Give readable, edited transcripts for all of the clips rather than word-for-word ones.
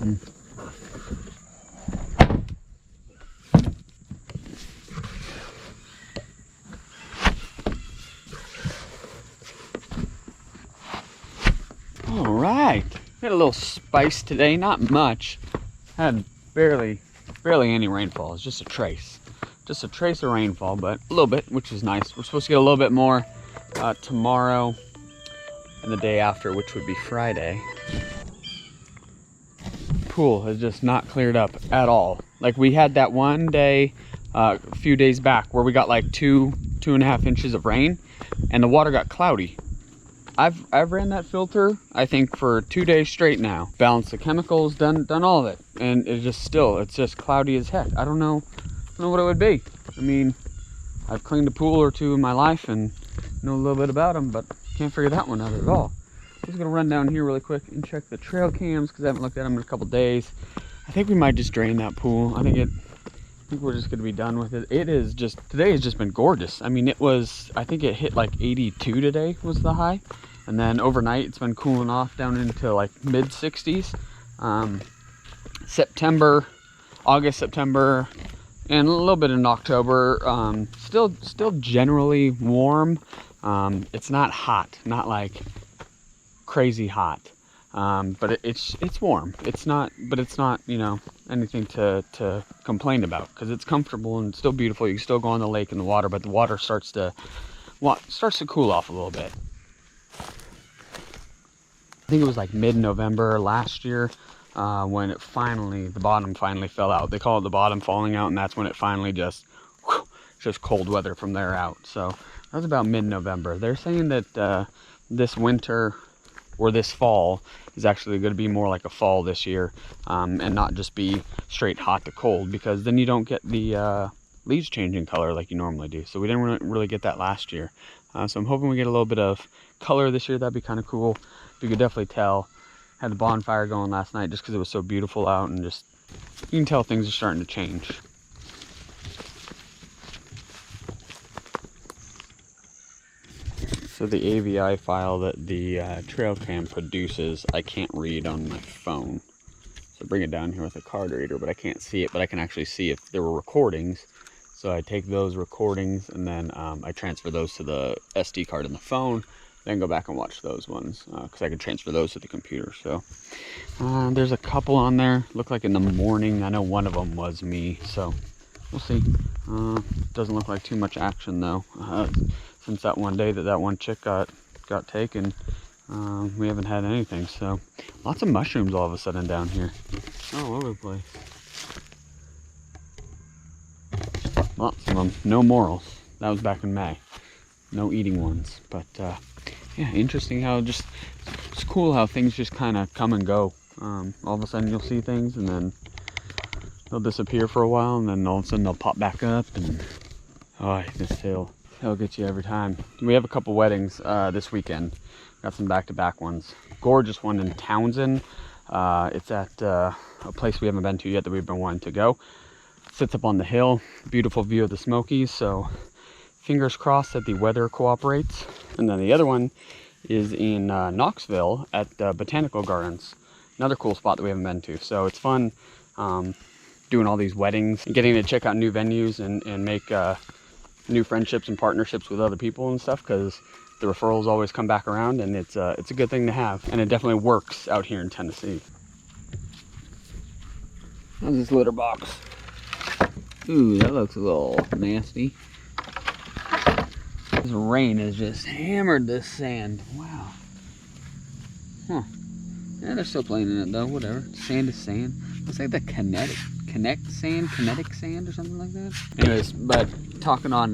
All right, had a little spice today, not much. Had barely any rainfall. It's just a trace of rainfall, but a little bit, which is nice. We're supposed to get a little bit more tomorrow and the day after, which would be Friday. Pool has just not cleared up at all. Like, we had that one day a few days back where we got like 2.5 inches of rain and the water got cloudy. I've ran that filter, I think, for 2 days straight now. Balanced the chemicals, done all of it, and it's just cloudy as heck. I don't know what it would be. I mean, I've cleaned a pool or two in my life and know a little bit about them, but can't figure that one out at all. I'm just gonna run down here really quick and check the trail cams because I haven't looked at them in a couple days. I think we might just drain that pool. I think we're just gonna be done with it. Today has just been gorgeous. I mean, I think it hit like 82 today was the high. And then overnight, it's been cooling off down into like mid 60s. August, September, and a little bit in October. Still generally warm. It's not hot, not like crazy hot. But it's warm. It's not, anything to complain about because it's comfortable and still beautiful. You can still go on the lake in the water, but the water starts to cool off a little bit. I think it was like mid-November last year when the bottom finally fell out. They call it the bottom falling out, and that's when it finally just cold weather from there out. So that was about mid-November. They're saying that this winter or this fall is actually going to be more like a fall this year, and not just be straight hot to cold, because then you don't get the leaves changing color like you normally do. So we didn't really get that last year. So I'm hoping we get a little bit of color this year. That'd be kind of cool. You could definitely tell. Had the bonfire going last night just because it was so beautiful out, and just you can tell things are starting to change. So the AVI file that the trail cam produces, I can't read on my phone. So bring it down here with a card reader, but I can't see it, but I can actually see if there were recordings. So I take those recordings and then I transfer those to the SD card in the phone, then go back and watch those ones because I can transfer those to the computer. So there's a couple on there. Look like in the morning. I know one of them was me, so we'll see. Doesn't look like too much action though. Since that one day that one chick got taken, we haven't had anything. So lots of mushrooms all of a sudden down here, all over the place. Lots of them. No morels. That was back in May. No eating ones. But yeah, interesting how it's cool how things just kind of come and go. All of a sudden you'll see things and then they'll disappear for a while, and then all of a sudden they'll pop back up, and this hill gets you every time. We have a couple weddings this weekend. Got some back-to-back ones. Gorgeous one in Townsend. It's at a place we haven't been to yet that we've been wanting to go. Sits up on the hill, beautiful view of the Smokies, so fingers crossed that the weather cooperates. And then the other one is in Knoxville at Botanical Gardens, another cool spot that we haven't been to. So it's fun doing all these weddings and getting to check out new venues and make new friendships and partnerships with other people and stuff, because the referrals always come back around, and it's a good thing to have, and it definitely works out here in Tennessee. How's this litter box? Ooh, that looks a little nasty. This rain has just hammered this sand. Wow. Huh. Yeah, they're still playing in it though, whatever. Sand is sand. Looks like the kinetic sand or something like that. Anyways, but talking on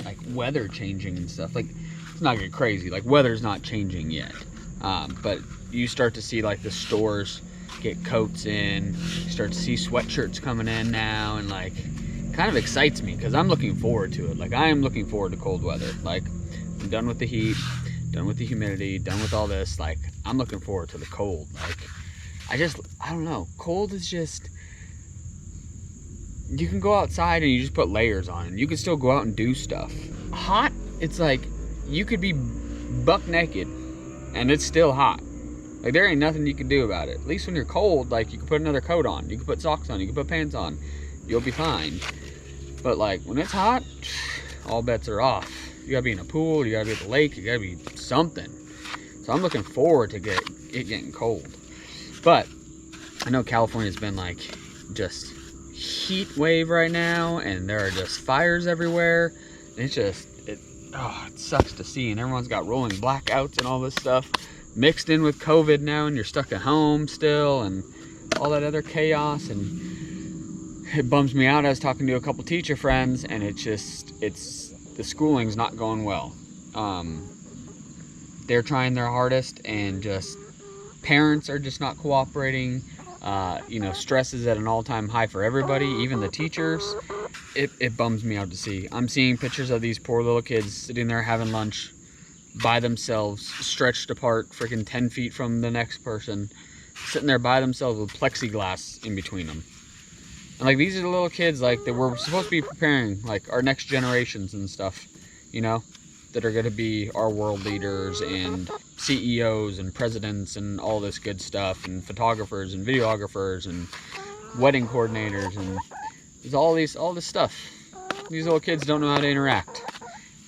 like weather changing and stuff, like it's not getting crazy. Like weather's not changing yet. But you start to see like the stores get coats in, you start to see sweatshirts coming in now, and like kind of excites me because I'm looking forward to it. Like I am looking forward to cold weather. Like I'm done with the heat, done with the humidity, done with all this. Like I'm looking forward to the cold. Like I don't know, cold is just, you can go outside and you just put layers on and you can still go out and do stuff. Hot, it's like you could be buck naked and it's still hot. Like, there ain't nothing you can do about it. At least when you're cold, like, you can put another coat on. You can put socks on. You can put pants on. You'll be fine. But, like, when it's hot, all bets are off. You gotta be in a pool. You gotta be at the lake. You gotta be something. So I'm looking forward to it getting cold. But I know California's been, like, just heat wave right now. And there are just fires everywhere. And it's just, it sucks to see. And everyone's got rolling blackouts and all this stuff. Mixed in with COVID now, and you're stuck at home still, and all that other chaos, and it bums me out. I was talking to a couple teacher friends, and the schooling's not going well. They're trying their hardest, and just parents are just not cooperating. Stress is at an all-time high for everybody, even the teachers. It bums me out to see. I'm seeing pictures of these poor little kids sitting there having lunch by themselves, stretched apart, freaking 10 feet from the next person, sitting there by themselves with plexiglass in between them. And, like, these are the little kids, like, that we're supposed to be preparing, like, our next generations and stuff, that are going to be our world leaders and CEOs and presidents and all this good stuff, and photographers and videographers and wedding coordinators, and there's all this stuff. These little kids don't know how to interact.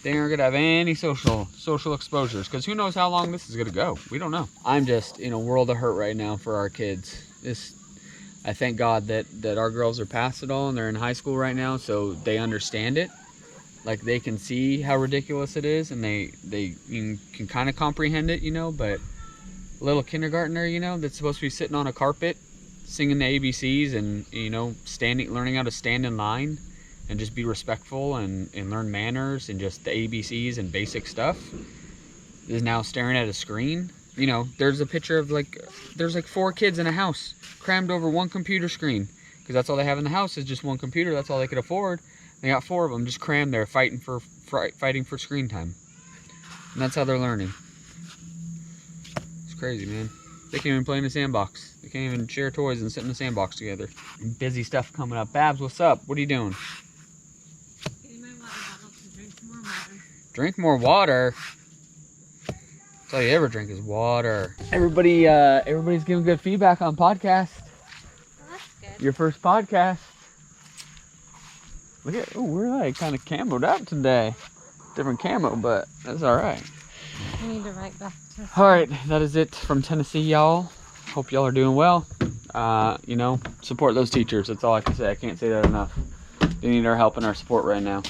They aren't going to have any social exposures, because who knows how long this is going to go. We don't know. I'm just in a world of hurt right now for our kids. I thank God that our girls are past it all and they're in high school right now, so they understand it. Like, they can see how ridiculous it is, and they can kind of comprehend it, but a little kindergartner, that's supposed to be sitting on a carpet singing the ABCs and, learning how to stand in line and just be respectful and learn manners and just the ABCs and basic stuff, is now staring at a screen. There's a picture of, there's 4 kids in a house crammed over one computer screen, because that's all they have in the house is just one computer. That's all they could afford. They got 4 of them just crammed there fighting for screen time. And that's how they're learning. It's crazy, man. They can't even play in the sandbox. They can't even share toys and sit in the sandbox together. Busy stuff coming up. Babs, what's up? What are you doing? Drink more water? That's all you ever drink is water. Everybody's giving good feedback on podcast. Well, that's good. Your first podcast. Look at, we're like kind of camoed up today. Different camo, but that's all right. I need to write back to All right, that is it from Tennessee, y'all. Hope y'all are doing well. Support those teachers. That's all I can say. I can't say that enough. They need our help and our support right now.